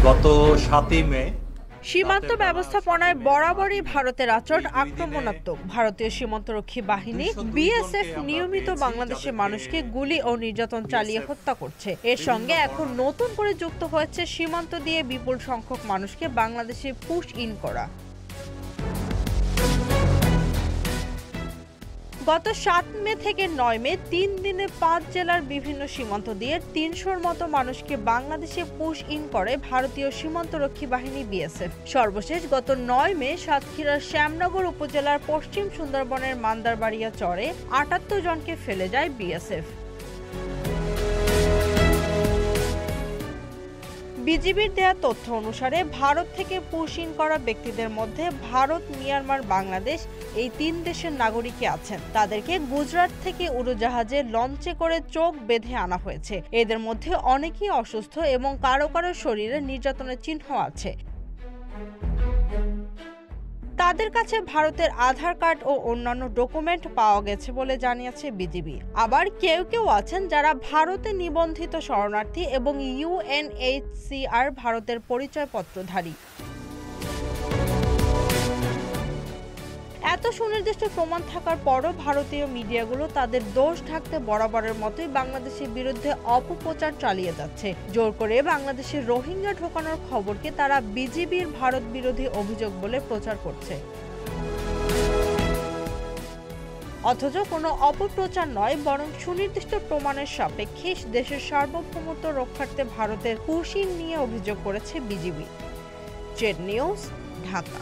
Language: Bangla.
গত ৭ই মে সীমান্ত ব্যবস্থাপনায় বরাবরই ভারতের আচরণ আক্রমণাত্মক। ভারতীয় সীমান্তরক্ষী বাহিনী বিএসএফ নিয়মিত বাংলাদেশের মানুষকে গুলি ও নির্যাতন চালিয়ে হত্যা করছে। এর সঙ্গে এখন নতুন করে যুক্ত হয়েছে সীমান্ত দিয়ে বিপুল সংখ্যক মানুষকে বাংলাদেশে পুশ ইন করা। গত ৭ মে থেকে ৯ মে ৩ দিনে ৫ জেলার বিভিন্ন সীমান্ত দিয়ে ৩০০-র মতো মানুষকে বাংলাদেশে পুশ ইন করে ভারতীয় সীমান্তরক্ষী বাহিনী বিএসএফ। সর্বশেষ গত ৯ মে সাতক্ষীরার শ্যামনগর উপজেলার পশ্চিম সুন্দরবনের মান্দারবাড়িয়া চরে ৭৮ জনকে ফেলে যায় বিএসএফ। বিজিবির দেয়া তথ্য অনুসারে ভারত থেকে পুশ ইন করা ব্যক্তিদের মধ্যে ভারত, মিয়ানমার, বাংলাদেশ এই ৩ দেশের নাগরিকই আছেন। তাদেরকে গুজরাট থেকে উড়োজাহাজে লঞ্চে করে চোখ বেঁধে আনা হয়েছে। এদের মধ্যে অনেকেই অসুস্থ এবং কারো কারো শরীরে নির্যাতনের চিহ্ন আছে। তাদের কাছে ভারতের আধার কার্ড ও অন্যান্য ডকুমেন্ট পাওয়া গেছে বলে জানিয়েছে বিজিবি। আবার কেউ কেউ আছেন যারা ভারতে নিবন্ধিত শরণার্থী এবং ইউএনএইচসিআর ভারতের পরিচয়পত্রধারী। এত সুনির্দিষ্ট প্রমাণ থাকার পরও ভারতীয় মিডিয়াগুলো তাদের দোষ ঢাকতে বরাবরের মতোই বাংলাদেশের বিরুদ্ধে অপপ্রচার চালিয়ে যাচ্ছে। জোর করে বাংলাদেশে রোহিঙ্গা ঢোকানোর খবরকে তারা বিজিবির ভারত বিরোধী অভিযোগ বলে প্রচার করছে। অথচ কোনো অপপ্রচার নয়, বরং সুনির্দিষ্ট প্রমাণের সাপেক্ষে দেশের সার্বভৌমত্ব রক্ষার্থে ভারতের পুশ ইন নিয়ে অভিযোগ করেছে বিজিবি। Z news, Dhaka.